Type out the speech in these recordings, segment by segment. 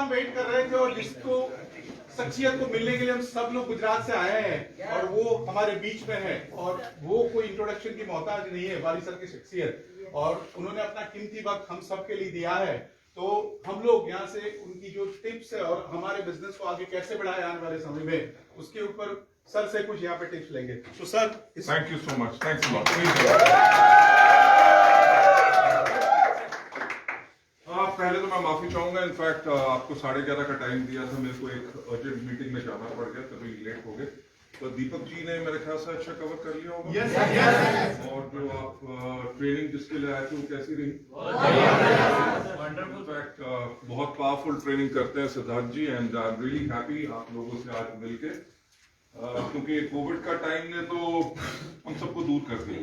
हम वेट कर रहे थे और जिसको शख्सियत को मिलने के लिए हम सब लोग गुजरात से आए हैं और वो हमारे बीच में है और वो कोई इंट्रोडक्शन की मोहताज नहीं है, वाली सर की शख्सियत, और उन्होंने अपना कीमती वक्त हम सब के लिए दिया है। तो हम लोग यहाँ से उनकी जो टिप्स है और हमारे बिजनेस को आगे कैसे बढ़ाए आने वाले समय में, उसके ऊपर सर से कुछ यहाँ पे टिप्स लेंगे। तो sir, thank you so much, thanks a lot. पहले तो मैं माफी चाहूंगा, इनफैक्ट आपको 11:30 का टाइम दिया था, मेरे को एक अर्जेंट मीटिंग में जाना पड़ गया, तभी लेट हो गए। तो दीपक जी ने मेरे ख्याल से अच्छा कवर कर लिया होगा। Yes yes. और जो आप ट्रेनिंग जिसके लिए आए थे वो कैसी रही? इनफैक्ट बहुत पावरफुल ट्रेनिंग करते हैं Siddharth ji, and I am really happy आप लोगों से आज मिलके, क्योंकि कोविड का टाइम ने तो हम सबको दूर कर दिया।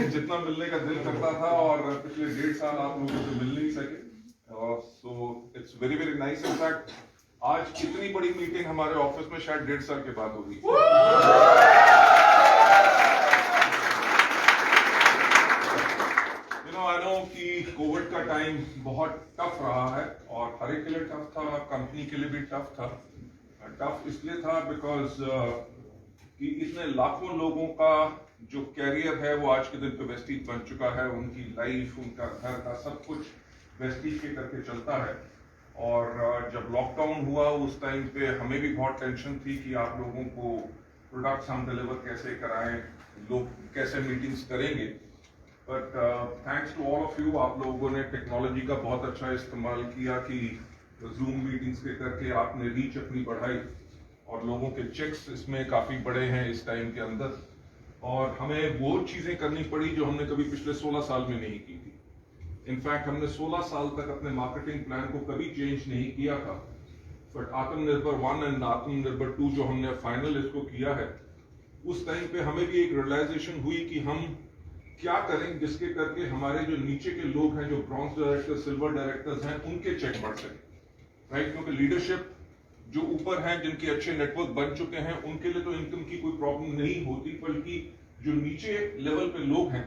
जितना मिलने का दिल करता था, और पिछले 1.5 साल आप लोगों से मिल नहीं सके, so it's very very nice. In fact आज इतनी बड़ी मीटिंग हमारे ऑफिस में शायद 1.5 साल के बाद होगी। आई नो कि कोविड का टाइम बहुत टफ रहा है, और हर एक के लिए टफ था, कंपनी के लिए भी टफ था। टफ इसलिए था बिकॉज कि इतने लाखों लोगों का जो कैरियर है वो आज के दिन पे वेस्टीज बन चुका है, उनकी लाइफ, उनका घर का सब कुछ वेस्टीज के करके चलता है। और जब लॉकडाउन हुआ उस टाइम पे हमें भी बहुत टेंशन थी कि आप लोगों को प्रोडक्ट्स हम डिलीवर कैसे कराएं, लोग कैसे मीटिंग्स करेंगे। But thanks to all of you, आप लोगों ने टेक्नोलॉजी का बहुत अच्छा इस्तेमाल किया कि जूम मीटिंग्स के करके आपने रीच अपनी बढ़ाई, और लोगों के चेक्स इसमें काफी बड़े हैं इस टाइम के अंदर। और हमें वो चीजें करनी पड़ी जो हमने कभी पिछले 16 साल में नहीं की थी। इनफैक्ट हमने 16 साल तक अपने मार्केटिंग प्लान को कभी चेंज नहीं किया था, बट आत्मनिर्भर 1 एंड आत्मनिर्भर 2 जो हमने फाइनल इसको किया है, उस टाइम पे हमें भी एक रियलाइजेशन हुई कि हम क्या करें जिसके करके हमारे जो नीचे के लोग हैं, जो ब्रॉन्ज डायरेक्टर, सिल्वर डायरेक्टर्स हैं, उनके चेक बढ़ सके, राइट? क्योंकि लीडरशिप जो ऊपर हैं, जिनके अच्छे नेटवर्क बन चुके हैं, उनके लिए तो इनकम की कोई प्रॉब्लम नहीं होती, बल्कि जो नीचे लेवल पे लोग हैं।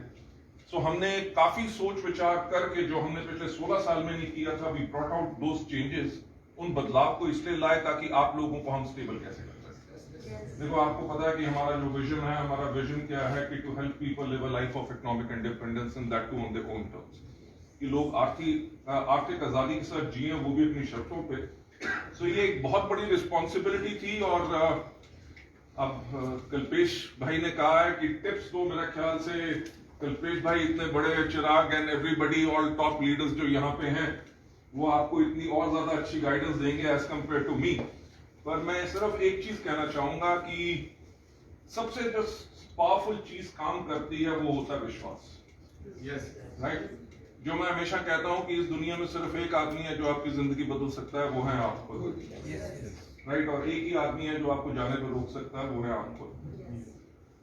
सो हमने काफी सोच विचार करके, जो हमने पिछले 16 साल में नहीं किया था, we brought out those changes, उन बदलाव को इसलिए लाए ताकि आप लोगों को हम स्टेबल कैसे कर सकते। देखो, आपको पता है कि हमारा जो विजन है, हमारा विजन क्या है कि to help people live a life of economic independence, and that too on their own terms, कि लोग आर्थिक आजादी के साथ जिए, वो भी अपनी शर्तों पे। सो ये एक बहुत बड़ी रिस्पॉन्सिबिलिटी थी। और अब कल्पेश भाई ने कहा है कि टिप्स दो, मेरा ख्याल से कल्पेश भाई इतने बड़े, Chirag and everybody, all top leaders जो यहाँ पे हैं, वो आपको इतनी और ज्यादा अच्छी गाइडेंस देंगे एज कंपेयर टू मी। पर मैं सिर्फ एक चीज कहना चाहूंगा कि सबसे जो पावरफुल चीज काम करती है वो होता है विश्वास। Yes, right? जो मैं हमेशा कहता हूं कि इस दुनिया में सिर्फ एक आदमी है जो आपकी जिंदगी बदल सकता है, वो है आप खुद, राइट? और एक ही आदमी है जो आपको जाने पर रोक सकता है, वो है आप खुद।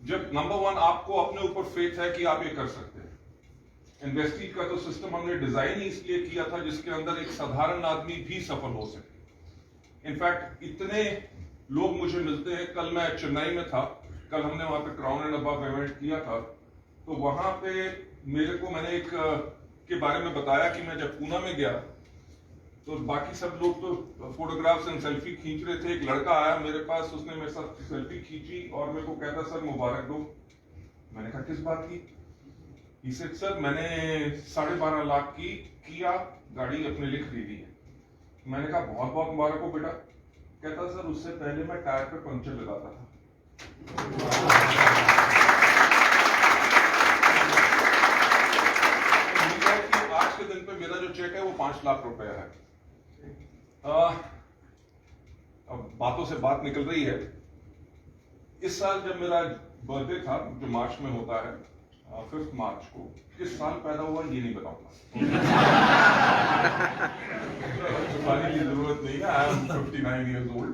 जब नंबर 1 आपको अपने ऊपर फेथ है कि आप ये कर सकते हैं। इन्वेस्टीज का तो सिस्टम हमने डिजाइन ही इसलिए किया था जिसके अंदर एक साधारण आदमी भी सफल हो सके। इनफैक्ट इतने लोग मुझे मिलते हैं, कल मैं चेन्नई में था, कल हमने वहां पे क्राउन एंड अबव इवेंट किया था, तो वहां पे मैंने एक के बारे में बताया कि मैं जब पूना में गया तो बाकी सब लोग तो फोटोग्राफ्स एंड सेल्फी खींच रहे थे। एक लड़का आया मेरे पास, उसने मेरे साथ सेल्फी खींची और मेरे को कहता, सर मुबारक दो। मैंने कहा किस बात की? He said, सर मैंने 12.5 लाख की किया गाड़ी अपने लिए खरीदी है। मैंने कहा बहुत बहुत मुबारक हो बेटा। कहता, सर उससे पहले मैं टायर पे पंचर लगाता था। आज के दिन पे मेरा जो चेक है वो 5 लाख रुपए है। अब बातों से बात निकल रही है। इस साल जब मेरा बर्थडे था, जो मार्च में होता है, 5 मार्च को, किस साल पैदा हुआ ये नहीं बताऊंगा, छुपाने की जरूरत नहीं है। I am 59 years old,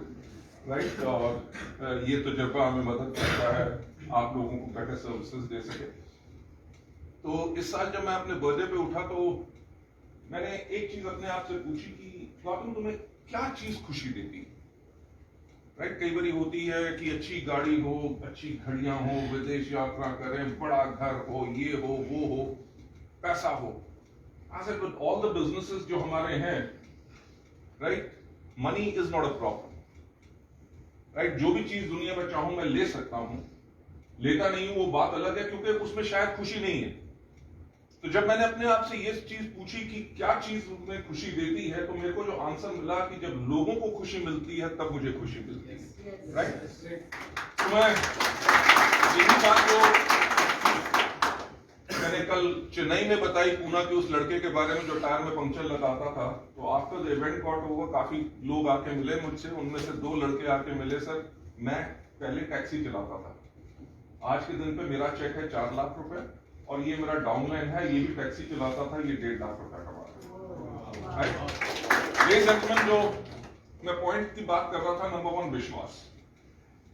right? और ये तजुर्बा हमें मदद करता है आप लोगों को बेटर सर्विसेज दे सके। तो इस साल जब मैं अपने बर्थडे पे उठा तो मैंने एक चीज अपने आप से पूछी कि गौतम तुम्हें क्या चीज खुशी देती है, राइट? कई बार होती है कि अच्छी गाड़ी हो, अच्छी घड़ियां हो, विदेश यात्रा करें, बड़ा घर हो, ये हो, वो हो, पैसा हो। I said with all the businesses जो हमारे हैं, right? Money is not a problem, right? जो भी चीज दुनिया में चाहूं मैं ले सकता हूं, लेता नहीं हूं वो बात अलग है, क्योंकि उसमें शायद खुशी नहीं है। तो जब मैंने अपने आप से ये चीज पूछी कि क्या चीज उसमें खुशी देती है, तो मेरे को जो आंसर मिला कि जब लोगों को खुशी मिलती है तब मुझे खुशी मिलती है, राइट? तो मैं यही बात जो मैंने कल चेन्नई में बताई, पूना के उस लड़के के बारे में जो टायर में पंक्चर लगाता था, तो after the event got over काफी लोग आके मिले मुझसे, उनमें से 2 लड़के आके मिले, सर मैं पहले टैक्सी चलाता था, आज के दिन पे मेरा चेक है 4 लाख रुपए और ये मेरा डाउनलाइन है, ये भी टैक्सी चलाता था, ये 1.5 लाख रुपए कमा रहा है। ये जेंटलमैन जो मैं पॉइंट की बात कर रहा था, नंबर 1 विश्वास,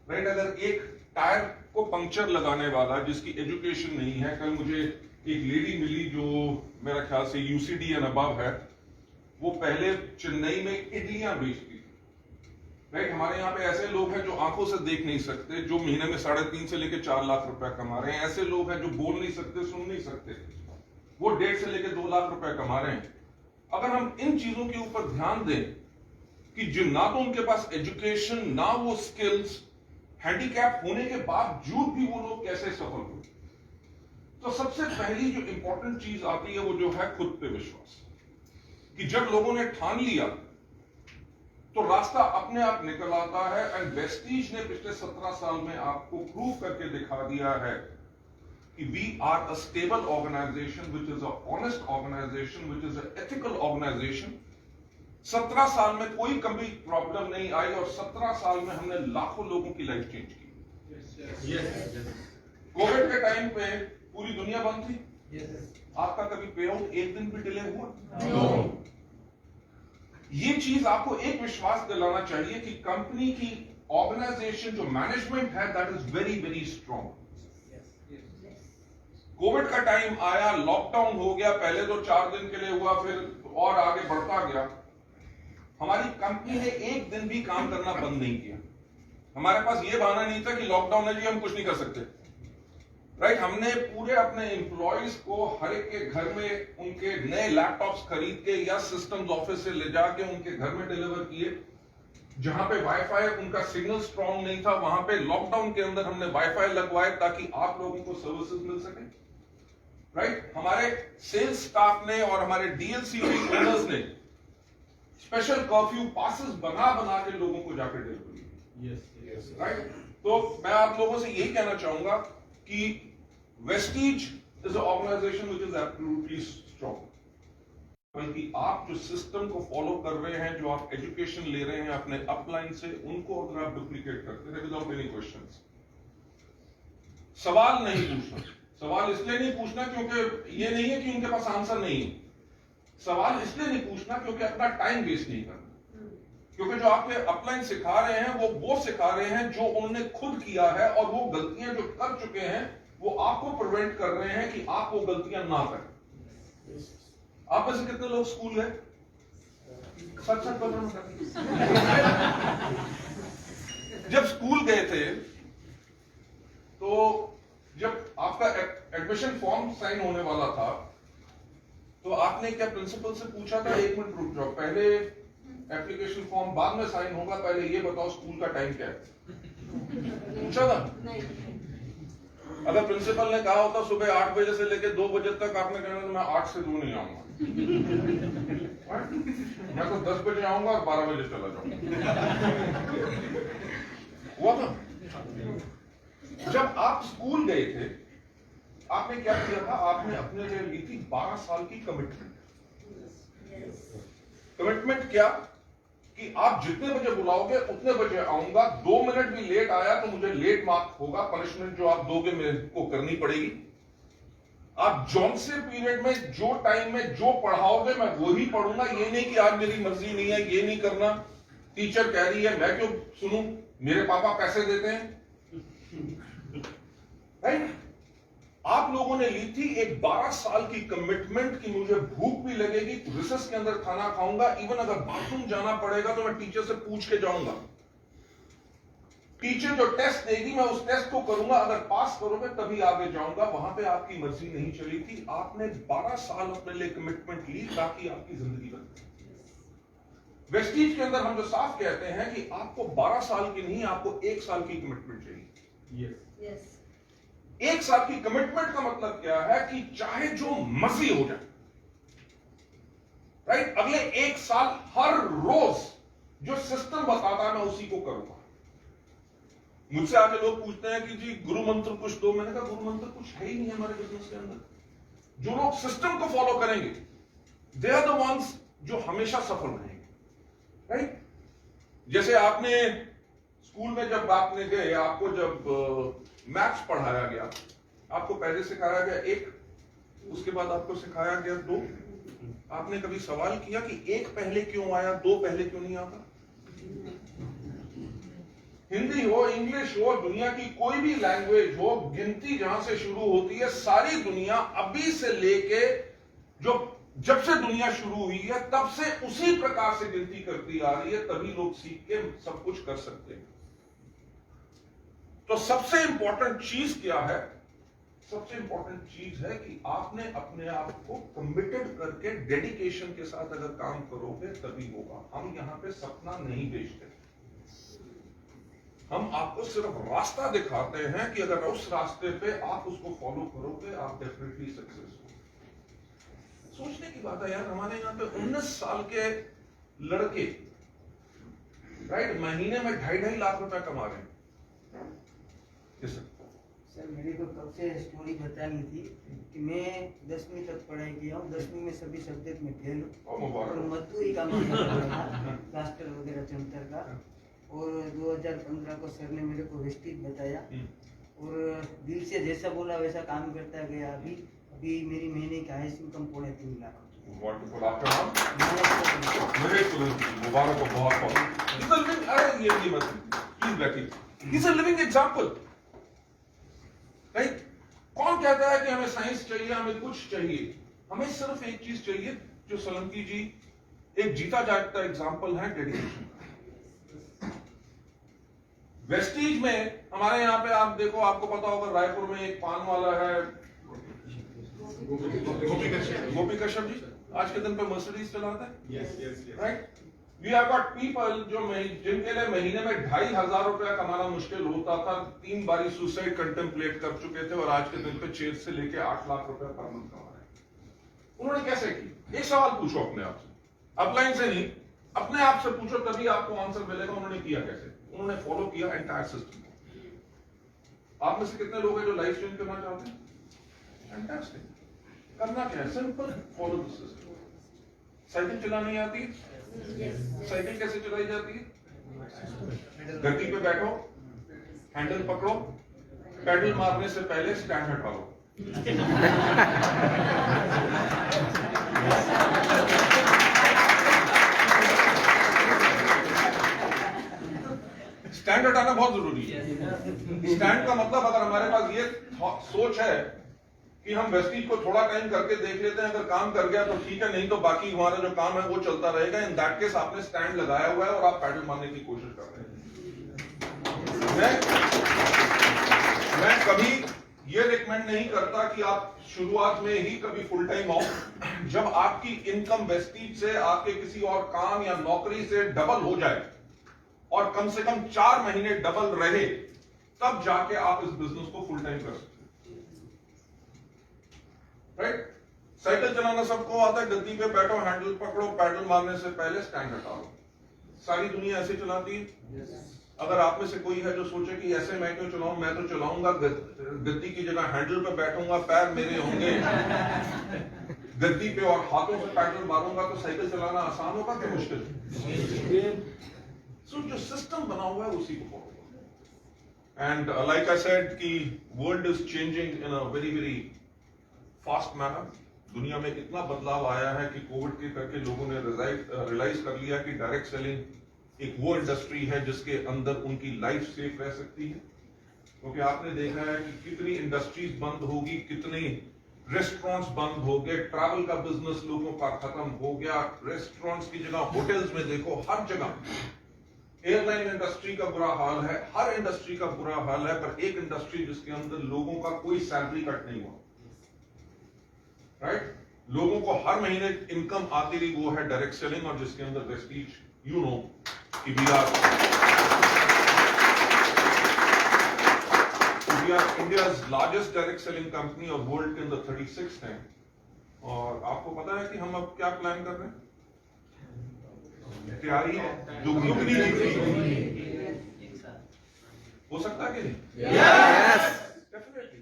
राइट? अगर एक टायर को पंक्चर लगाने वाला जिसकी एजुकेशन नहीं है, कल मुझे एक लेडी मिली जो मेरा ख्याल से यूसीडी एंड अबव है, वो पहले चेन्नई में इडलियां बेचती थी, राइट? हमारे यहाँ पे ऐसे लोग हैं जो आंखों से देख नहीं सकते, जो महीने में 3.5 से लेकर 4 लाख रुपए कमा रहे हैं, ऐसे लोग हैं जो बोल नहीं सकते, सुन नहीं सकते, वो 1.5 से लेकर 2 लाख रुपए कमा रहे हैं। अगर हम इन चीजों के ऊपर ध्यान दें कि जो ना तो उनके पास एजुकेशन, ना वो स्किल्स, हैंडीकैप होने के बावजूद भी वो लोग कैसे सफल हुए, तो सबसे पहली जो इंपॉर्टेंट चीज आती है वो जो है खुद पे विश्वास, कि जब लोगों ने ठान लिया तो रास्ता अपने आप निकल आता है। एंड वेस्टीज ने पिछले 17 साल में आपको प्रूव करके दिखा दिया है कि we are a stable organisation, which is a honest organisation, which is a ethical organisation. 17 साल में कोई कभी प्रॉब्लम नहीं आई और 17 साल में हमने लाखों लोगों की लाइफ चेंज की। कोविड के टाइम पे पूरी दुनिया बंद थी, आपका कभी पे आउट एक दिन भी डिले हुआ? No. ये चीज आपको एक विश्वास दिलाना चाहिए कि कंपनी की ऑर्गेनाइजेशन जो मैनेजमेंट है, that is very very strong. Covid का टाइम आया, लॉकडाउन हो गया, पहले तो 4 दिन के लिए हुआ, फिर और आगे बढ़ता गया। हमारी कंपनी ने एक दिन भी काम करना बंद नहीं किया। हमारे पास यह बहाना नहीं था कि लॉकडाउन है जी हम कुछ नहीं कर सकते, राइट? हमने पूरे अपने एम्प्लॉइज को हर एक के घर में उनके नए लैपटॉप्स खरीद के या सिस्टम्स ऑफिस से ले जाके उनके घर में डिलीवर किए। जहां पे वाईफाई उनका सिग्नल स्ट्रॉन्ग नहीं था, वहां पे लॉकडाउन के अंदर हमने वाईफाई लगवाए ताकि आप लोगों को सर्विसेज मिल सके, राइट? हमारे सेल्स स्टाफ ने और हमारे डीएलसी ओनर्स ने स्पेशल कर्फ्यू पासेस बना बना के लोगों को जाकर डिलीवर किया, राइट? तो मैं आप लोगों से यही कहना चाहूंगा कि Vestige is a organisation which is absolutely strong. बल्कि आप जो सिस्टम को फॉलो कर रहे हैं, जो आप एजुकेशन ले रहे हैं अपने अपलाइन से, उनको अगर आप डुप्लीकेट करते हैं विदाउट एनी क्वेश्चंस, सवाल नहीं पूछना। सवाल इसलिए नहीं पूछना क्योंकि ये नहीं है कि उनके पास आंसर नहीं है, सवाल इसलिए नहीं पूछना क्योंकि अपना टाइम वेस्ट नहीं करना। क्योंकि जो आपके अपलाइन सिखा रहे हैं वो सिखा रहे हैं जो उन्होंने खुद किया है, और वो गलतियां जो कर चुके हैं वो आपको प्रिवेंट कर रहे हैं कि आप वो गलतियां ना करें। आप में से कितने लोग स्कूल गए? सच सच बोलो। जब स्कूल गए थे तो जब आपका एडमिशन फॉर्म साइन होने वाला था तो आपने क्या प्रिंसिपल से पूछा था, 1 मिनट रुक जाओ, पहले एप्लीकेशन फॉर्म बाद में साइन होगा, पहले ये बताओ स्कूल का टाइम क्या है? पूछा था? अगर प्रिंसिपल ने कहा होता सुबह 8 बजे से लेकर 2 बजे तक, आपने कहना मैं 8 से 2 नहीं आऊंगा, मैं तो 10 बजे आऊंगा और 12 बजे चला जाऊंगा। हुआ था? जब आप स्कूल गए थे आपने क्या किया था? आपने अपने लिए ली थी 12 साल की कमिटमेंट। कमिटमेंट क्या कि आप जितने बजे बुलाओगे उतने बजे आऊंगा, 2 मिनट भी लेट आया तो मुझे लेट मार्क होगा, पनिशमेंट जो आप दोगे मेरे को करनी पड़ेगी। आप जॉनसे पीरियड में जो टाइम में जो पढ़ाओगे मैं वही पढ़ूंगा, ये नहीं कि आज मेरी मर्जी नहीं है, ये नहीं करना, टीचर कह रही है मैं क्यों सुनूं, मेरे पापा पैसे देते हैं, राइट? आप लोगों ने ली थी एक 12 साल की कमिटमेंट कि मुझे भूख भी लगेगी, रिसेस के अंदर खाना खाऊंगा, इवन अगर बाथरूम जाना पड़ेगा तो मैं टीचर से पूछ के जाऊंगा। टीचर जो टेस्ट देगी मैं उस टेस्ट को करूंगा, अगर पास करोगे तभी आगे जाऊंगा। वहां पे आपकी मर्जी नहीं चली थी, आपने 12 साल अपने लिए कमिटमेंट ली ताकि आपकी जिंदगी बने। वेस्टीज के अंदर हम जो साफ कहते हैं कि आपको 12 साल की नहीं, आपको 1 साल की कमिटमेंट चाहिए। Yes. 1 साल की कमिटमेंट का मतलब क्या है कि चाहे जो मर्जी हो जाए, राइट, अगले 1 साल हर रोज जो सिस्टम बताता है मैं उसी को करूंगा। मुझसे आके लोग पूछते हैं कि जी गुरु मंत्र कुछ दो, मैंने कहा गुरु मंत्र कुछ है ही नहीं हमारे बिजनेस के अंदर। जो लोग सिस्टम को फॉलो करेंगे दे आर द वंस जो हमेशा सफल रहेंगे, राइट। जैसे आपने स्कूल में जब आपने गए, आपको जब मैथ्स पढ़ाया गया, आपको पहले सिखाया गया 1, उसके बाद आपको सिखाया गया 2। आपने कभी सवाल किया कि 1 पहले क्यों आया, 2 पहले क्यों नहीं आता? हिंदी हो, इंग्लिश हो, दुनिया की कोई भी लैंग्वेज हो, गिनती जहां से शुरू होती है, सारी दुनिया अभी से लेके जो जब से दुनिया शुरू हुई है तब से उसी प्रकार से गिनती करती आ रही है, तभी लोग सीख के सब कुछ कर सकते हैं। तो सबसे इंपॉर्टेंट चीज क्या है? सबसे इंपॉर्टेंट चीज है कि आपने अपने आप को कमिटेड करके डेडिकेशन के साथ अगर काम करोगे तभी होगा। हम यहां पे सपना नहीं बेचते, हम आपको सिर्फ रास्ता दिखाते हैं कि अगर उस रास्ते पे आप उसको फॉलो करोगे आप डेफिनेटली सक्सेस हो। सोचने की बात है यार, हमारे यहाँ पे 19 साल के लड़के, राइट, महीने में 2.5 लाख रुपए कमा रहे हैं। सर मेरी को कब से स्टोरी बतानी थी कि मैं 10वीं तक पढ़ाई किया हूँ, 10वीं में सभी सब्जेक्ट में फेल हूँ और मजदूरी का प्लास्टर वगैरह चमतर का। और 2015 को सर ने मेरे को वेस्टीज बताया और दिल से जैसा बोला वैसा काम करता गया। अभी मेरी महीने की हाईएस्ट इनकम 3.5 लाख। आपका नाम? मुबारक हो बहुत बहुत। अरे ये मत प्लीज बैठिए। He's a living example, right. कौन कहता है कि हमें साइंस चाहिए, हमें कुछ चाहिए? हमें सिर्फ एक चीज चाहिए जो सोलंकी जी एक जीता जागता एग्जाम्पल है, डेडिकेशन। वेस्टीज में हमारे यहाँ पे आप देखो, आपको पता होगा रायपुर में एक पान वाला है, गोपी कश्यप जी, आज के दिन पे मर्सिडीज चलाता है, right. We have got people जिनके लिए महीने में 2,500 रुपया कमाना मुश्किल होता था, 3 बारी सुसाइड कंटेम्पलेट कर चुके थे और आज के दिन पे 6 से लेके 8 लाख रुपया पर मंथ कमा रहे हैं। उन्होंने कैसे की? एक सवाल पूछो अपने आप से, अपलाइन से नहीं, अपने आप से पूछो, तभी आपको आंसर मिलेगा। उन्होंने किया कैसे? उन्होंने फॉलो किया एंटायर सिस्टम को। आप में से कितने लोग हैं जो लाइफ चेंज करना चाहते हैं? फैंटास्टिक। करना क्या है? Simple, follow the system. Cycle चलानी आती है? साइकिल कैसे चलाई जाती है? गद्दी पे बैठो, हैंडल पकड़ो, पैडल मारने से पहले स्टैंड हटा लो। स्टैंड हटाना बहुत जरूरी है। स्टैंड का मतलब अगर हमारे पास ये सोच है कि हम वेस्टीज को थोड़ा टाइम करके देख लेते हैं, अगर काम कर गया तो ठीक है, नहीं तो बाकी हमारा जो काम है वो चलता रहेगा। इन दैट केस आपने स्टैंड लगाया हुआ है और आप पैडल मारने की कोशिश कर रहे हैं। मैं कभी ये रिकमेंड नहीं करता कि आप शुरुआत में ही कभी फुल टाइम आओ। जब आपकी इनकम वेस्टीज से, आपके किसी और काम या नौकरी से डबल हो जाए और कम से कम 4 महीने डबल रहे, तब जाके आप इस बिजनेस को फुल टाइम कर सकते हैं, राइट। साइकिल चलाना सबको आता है, गद्दी पे बैठो, हैंडल पकड़ो, पैडल मारने से पहले स्टैंड हटाओ। सारी दुनिया ऐसे चलाती है। अगर आप में से कोई है जो सोचे कि ऐसे मैं क्यों चलाऊं, मैं तो चलाऊंगा गद्दी की जगह हैंडल पे बैठूंगा, पैर मेरे होंगे गद्दी पे और हाथों से पैडल मारूंगा, तो साइकिल चलाना आसान होगा कि मुश्किल? सो जो सिस्टम बना हुआ है उसी को फॉलो करो। एंड लाइक आई सेड कि world is changing in a very very fast manner. दुनिया में इतना बदलाव आया है कि कोविड के करके लोगों ने रियलाइज कर लिया कि डायरेक्ट सेलिंग एक वो इंडस्ट्री है जिसके अंदर उनकी लाइफ सेफ रह सकती है। क्योंकि आपने देखा है कि कितनी इंडस्ट्रीज बंद होगी, कितने रेस्टोरेंट्स बंद हो गए, ट्रैवल का बिजनेस लोगों का खत्म हो गया, रेस्टोरेंट्स की जगह होटल्स में देखो, हर जगह। एयरलाइन इंडस्ट्री का बुरा हाल है, हर इंडस्ट्री का बुरा हाल है, पर एक इंडस्ट्री जिसके अंदर लोगों का कोई सैलरी कट नहीं हुआ, राइट। लोगों को हर महीने इनकम आती रही, वो है डायरेक्ट सेलिंग, और जिसके अंदर वेस्टीज you know कि we are India's largest direct selling company और world के अंदर 36th हैं। और आपको पता है कि हम अब क्या प्लान कर रहे हैं? तैयारी दुगनी हो सकता है कि नहीं? डेफिनेटली।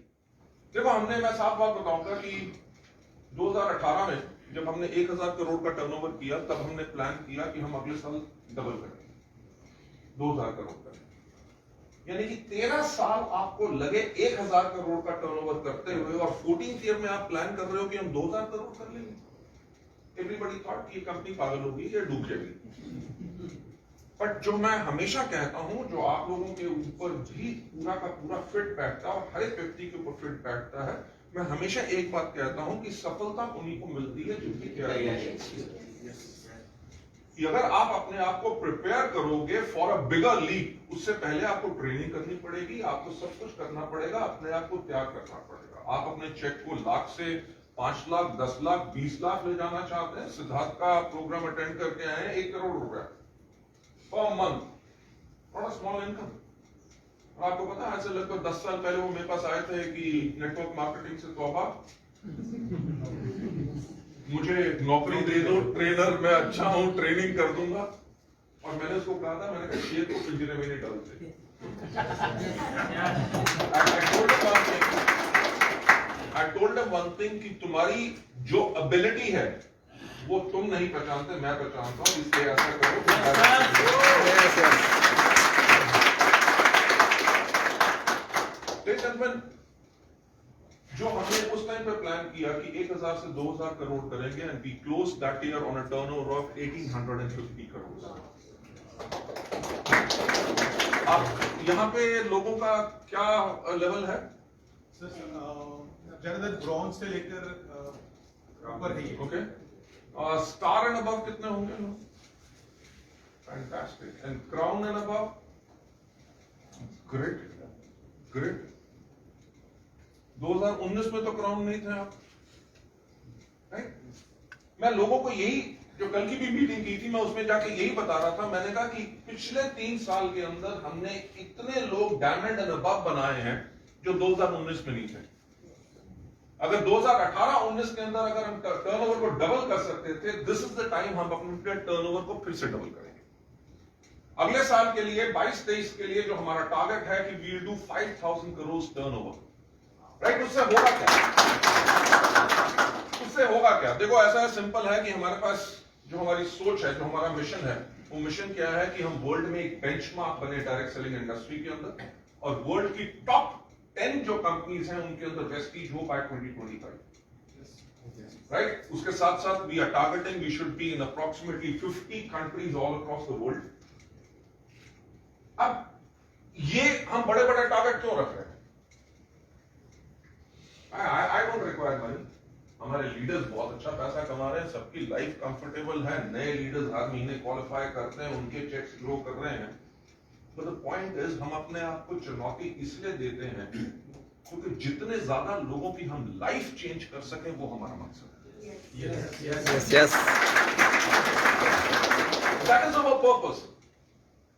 देखो मैं साफ बात बताऊंगा कि 2018 में जब हमने 1000 करोड़ का टर्नओवर किया, तब हमने प्लान किया कि हम अगले साल डबल करेंगे, 2000 करोड़ का। यानी कि 13 साल आपको लगे 1000 करोड़ का टर्नओवर करते हुए, और 14th ईयर में आप प्लान कर रहे हो कि हम 2000 करोड़ कर लेंगे। एवरीबॉडी थॉट कि ये कंपनी पागल होगी या डूब जाएगी। बट जो मैं हमेशा कहता हूं, जो आप लोगों के ऊपर भी पूरा का पूरा फिट बैठता है और हर एक व्यक्ति के ऊपर फिट बैठता है, मैं हमेशा एक बात कहता हूं कि सफलता उन्हीं को मिलती है जिनकी तैयारी है। कि अगर आप अपने आप को प्रिपेयर करोगे फॉर अ बिगर लीग, उससे पहले आपको ट्रेनिंग करनी पड़ेगी, आपको सब कुछ करना पड़ेगा, अपने आप को तैयार करना पड़ेगा। आप अपने चेक को लाख से 5 लाख, 10 लाख, 20 लाख ले जाना चाहते हैं। सिद्धार्थ का प्रोग्राम अटेंड करके आए हैं, 1 करोड़ रुपया पर मंथ, थोड़ा स्मॉल इनकम। और आपको पता है, ऐसे लगभग 10 साल पहले वो मेरे पास आए थे कि नेटवर्क मार्केटिंग से तौबा, मुझे नौकरी दे दो, ट्रेनर मैं अच्छा हूं, ट्रेनिंग कर दूंगा। और मैंने उसको कहा था, मैंने कहा शेर को पिंजरे में नहीं डालते। I told him one thing कि तुम्हारी जो एबिलिटी है वो तुम नहीं पहचानते, मैं पहचानता हूं, इसलिए ऐसा करो। जो हमने उस टाइम पे प्लान किया कि 1000 से 2000 करोड़ करेंगे, and we close that year on a turnover of 1850 crore. अब यहाँ पे लोगों का क्या लेवल है? ज्यादातर ब्रॉन्ज से लेकर ऊपर है। ओके, स्टार एंड अबव कितने होंगे लोग? Fantastic. And crown and above? Great great. 2019 में तो क्राउन नहीं थे आप, राइट? मैं लोगों को यही, जो कल की भी मीटिंग की थी, मैं उसमें जाके यही बता रहा था। मैंने कहा कि पिछले 3 साल के अंदर हमने इतने लोग डायमंड एंड अबव बनाए हैं जो 2019 में नहीं थे। अगर 2018-19 के अंदर अगर हम टर्नओवर को डबल कर सकते थे, दिस इज द टाइम हम अपने टर्नओवर को फिर से डबल करेंगे। अगले साल के लिए 22-23 के लिए जो हमारा टारगेट है कि we will do 5000 crore turnover, right? उससे होगा क्या? उससे होगा क्या? देखो, ऐसा है, सिंपल है कि हमारे पास जो हमारी सोच है, जो हमारा मिशन है, वो मिशन क्या है कि हम वर्ल्ड में एक बेंचमार्क बने डायरेक्ट सेलिंग इंडस्ट्री के अंदर, और वर्ल्ड की टॉप 10 जो कंपनीज हैं उनके अंदर वेस्टीज हो बाय 2025, राइट? उसके साथ साथ we are targeting we should be in approximately 50 countries all across the world. अब ये हम बड़े बड़े टारगेट क्यों रख रहे हैं? I don't require money. हमारे लीडर्स बहुत अच्छा पैसा कमा रहे हैं, सबकी लाइफ कंफर्टेबल है, नए लीडर्स हर महीने क्वालिफाई करते हैं, उनके चेक्स ग्रो कर रहे हैं। But the point is, हम अपने आप को चुनौती इसलिए देते हैं क्योंकि जितने ज्यादा लोगों की हम लाइफ चेंज कर सके, वो हमारा मकसद है। Yes. That is our purpose.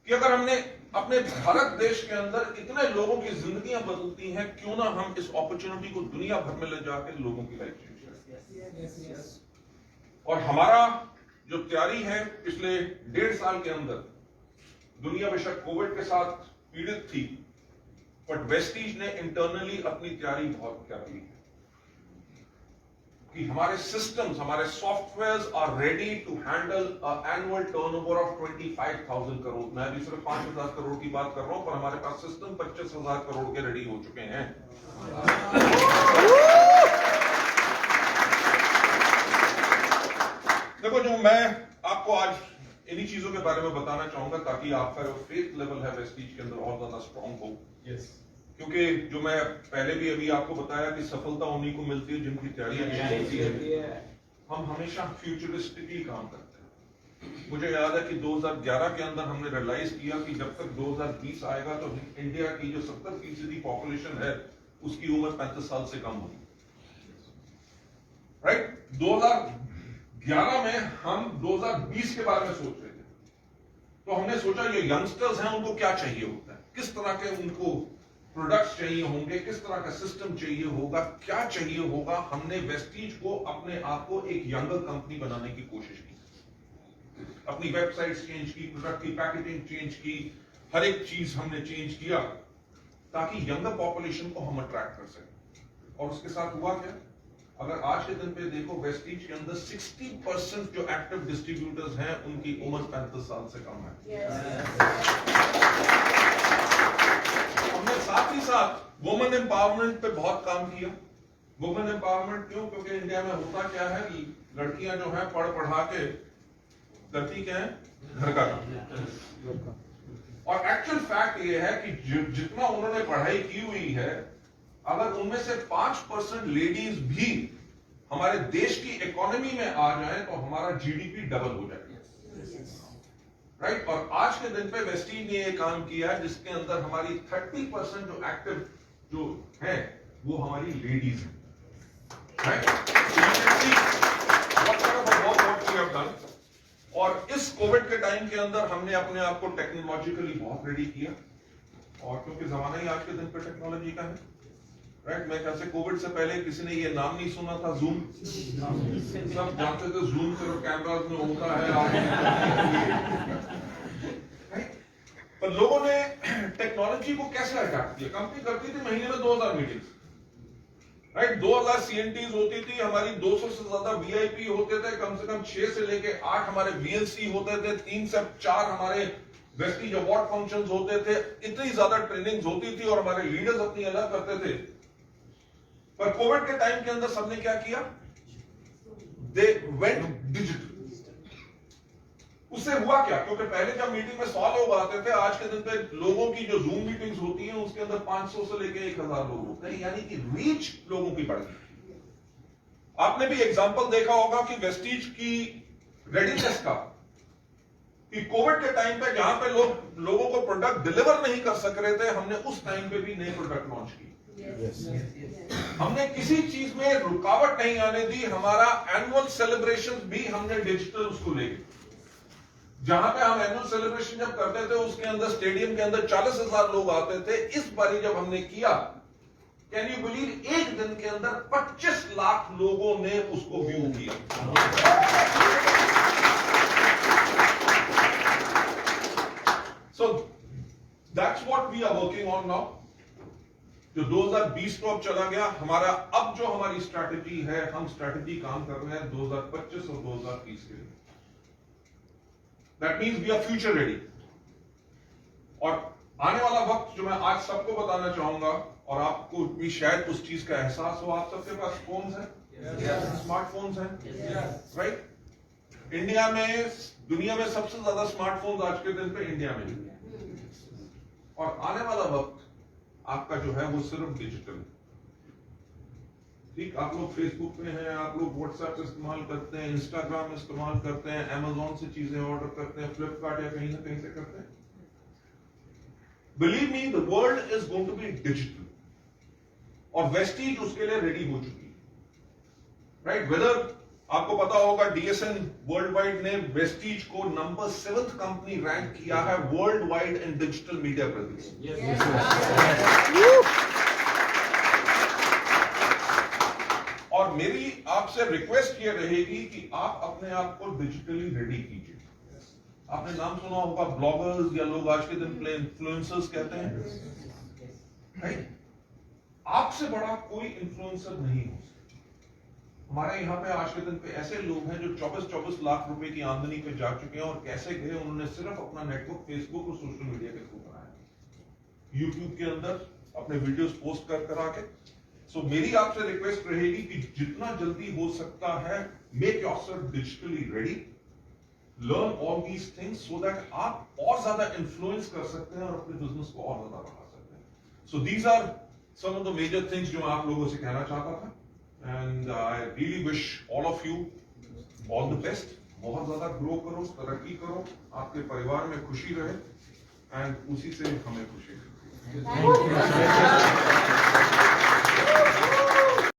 कि अगर हमने अपने भारत देश के अंदर इतने लोगों की जिंदगियां बदलती हैं, क्यों ना हम इस अपॉर्चुनिटी को दुनिया भर में ले जाकर लोगों की लाइफ चेंज करें। और हमारा जो तैयारी है पिछले 1.5 साल के अंदर, दुनिया बेशक कोविड के साथ पीड़ित थी, बट वेस्टीज ने इंटरनली अपनी तैयारी बहुत कर ली है कि हमारे सिस्टम्स, हमारे softwares are ready to handle annual turnover of 25,000 crore. मैं अभी सिर्फ 5,000 करोड़ की बात कर रहा हूं, पर हमारे पास सिस्टम 25,000 करोड़ के रेडी हो चुके हैं। देखो, जो मैं आपको आज इन्हीं चीजों के बारे में बताना चाहूंगा ताकि आपका जो फेथ लेवल है वेस्टीज के अंदर और ज्यादा स्ट्रॉन्ग हो। क्योंकि जो मैं पहले भी अभी आपको बताया कि सफलता उन्हीं को मिलती है जिनकी तैयारी होती है। हम हमेशा फ्यूचरिस्टिकली काम करते हैं। मुझे याद है कि 2011 के अंदर हमने रियलाइज किया कि जब तक 2020 आएगा तो इंडिया की जो 70% पॉपुलेशन है उसकी उम्र 35 साल से कम होगी, राइट? 2011 में हम 2020 के बारे में सोच रहे थे, तो हमने सोचा ये यंगस्टर्स हैं, उनको क्या चाहिए होता है, किस तरह के उनको प्रोडक्ट्स चाहिए होंगे, किस तरह का सिस्टम चाहिए होगा, क्या चाहिए होगा। हमने वेस्टीज को अपने आप को एक यंगर कंपनी बनाने की कोशिश की, अपनी वेबसाइट्स चेंज की, प्रोडक्ट की पैकेजिंग चेंज की, हर एक चीज हमने चेंज किया ताकि यंगर पॉपुलेशन को हम अट्रैक्ट कर सकें। और उसके साथ हुआ क्या, अगर आज के दिन पे देखो वेस्टीज के अंदर 60% जो एक्टिव डिस्ट्रीब्यूटर्स हैं उनकी उम्र 35 साल से कम है। हमने साथ ही साथ वुमेन एम्पावरमेंट पे बहुत काम किया। वुमेन एम्पावरमेंट क्यों? क्योंकि इंडिया में होता क्या है, लड़कियां जो है पढ़ पढ़ा के करती क्या है, घर का काम। और एक्चुअल फैक्ट ये है कि जितना उन्होंने पढ़ाई की हुई है, अगर उनमें से 5% लेडीज भी हमारे देश की इकोनॉमी में आ जाए तो हमारा जीडीपी डबल हो जाएगा, राइट। और आज के दिन पे वेस्टीज ने ये काम किया है जिसके अंदर हमारी 30% जो एक्टिव जो है वो हमारी लेडीज हैं, राइट। और इस कोविड के टाइम के अंदर हमने अपने आप को टेक्नोलॉजिकली बहुत रेडी किया, और क्योंकि जमाना ही आज के दिन पे टेक्नोलॉजी का है, राइट। मैं कैसे कोविड से पहले किसी ने ये नाम नहीं सुना था, जूम। सब जानते थे जूम सिर्फ कैमरास में होता है, पर लोगों ने टेक्नोलॉजी को कैसे अडॉप्ट किया। कंपनी करती थी महीने में 2000 मीटिंग्स, राइट। 2000 सीएनटीज होती थी हमारी, 200 से ज्यादा वीआईपी होते थे, कम से कम 6 से लेके 8 हमारे वीएलसी होते थे, 3 से 4 हमारे वेस्टीज अवार्ड फंक्शंस होते थे, इतनी ज्यादा ट्रेनिंग्स होती थी और हमारे लीडर्स अपनी अलग करते थे। पर कोविड के टाइम के अंदर सबने क्या किया, दे वेंट डिजिटल। उससे हुआ क्या, क्योंकि पहले जब मीटिंग में 100 लोग आते थे, आज के दिन पे लोगों की जो जूम मीटिंग्स होती हैं उसके अंदर 500 से लेके 1000 लोग होते हैं, यानी कि रीच लोगों की बढ़ गई। आपने भी एग्जांपल देखा होगा कि वेस्टीज की रेडीनेस का, कि कोविड के टाइम पे जहां पे लोगों को प्रोडक्ट डिलीवर नहीं कर सक रहे थे, हमने उस टाइम पे भी नए प्रोडक्ट लॉन्च किए। हमने किसी चीज में रुकावट नहीं आने दी। हमारा एनुअल सेलिब्रेशन भी हमने डिजिटल उसको ले गए। जहां पे हम एनुअल सेलिब्रेशन जब करते थे उसके अंदर स्टेडियम के अंदर 40,000 लोग आते थे। इस बारी जब हमने किया, कैन यू बिलीव, एक दिन के अंदर 25 लाख लोगों ने उसको व्यू किया। So that's what we are working on now. जो 2020 को अब चला गया, हमारा अब जो हमारी स्ट्रैटेजी है, हम स्ट्रैटेजी काम कर रहे हैं 2025 और 2030 के लिए। That means we are future ready. और आने वाला वक्त जो मैं आज सबको बताना चाहूंगा, और आपको भी शायद उस चीज का एहसास हो, आप सबके पास फोन्स हैं, स्मार्टफोन्स हैं, राइट। इंडिया में, दुनिया में सबसे ज्यादा स्मार्टफोन्स आज के दिन पे इंडिया में है। और आने वाला वक्त आपका जो है वो सिर्फ डिजिटल। ठीक, आप लोग फेसबुक पे हैं, आप लोग व्हाट्सएप इस्तेमाल करते हैं, इंस्टाग्राम इस्तेमाल करते हैं, अमेज़न से चीजें ऑर्डर करते हैं, फ्लिपकार्ट या कहीं ना कहीं से करते हैं। Believe me, the world is going to be digital, और वेस्टीज उसके लिए रेडी हो चुकी है, राइट। वेदर आपको पता होगा, डीएसएन वर्ल्ड वाइड ने वेस्टीज को नंबर 7th कंपनी रैंक किया है world wide in digital media presence. और मेरी आपसे रिक्वेस्ट ये रहेगी कि आप अपने आप को डिजिटली रेडी कीजिए। आपने नाम सुना होगा ब्लॉगर्स, या लोग आज के दिन इन्फ्लुएंसर्स कहते हैं, राइट। आपसे बड़ा कोई इन्फ्लुएंसर नहीं हो सकता। हमारे यहाँ पे आज के दिन पे ऐसे लोग हैं जो 24-24 लाख रुपए की आमदनी पे जा चुके हैं, और कैसे गए, उन्होंने सिर्फ अपना नेटवर्क फेसबुक और सोशल मीडिया के थ्रू बनाया, यूट्यूब के अंदर अपने वीडियोस पोस्ट कर आके। सो मेरी आपसे रिक्वेस्ट रहेगी कि जितना जल्दी हो सकता है, make yourself digitally ready, learn all these things, so that आप और ज्यादा इन्फ्लुएंस कर सकते हैं और अपने बिजनेस को और ज्यादा बढ़ा सकते हैं। So these are some of the major things जो मैं आप लोगों से कहना चाहता था। And I really wish all of you all the best. बहुत ज्यादा ग्रो करो, तरक्की करो, आपके परिवार में खुशी रहे, एंड उसी से हमें खुशी रहे।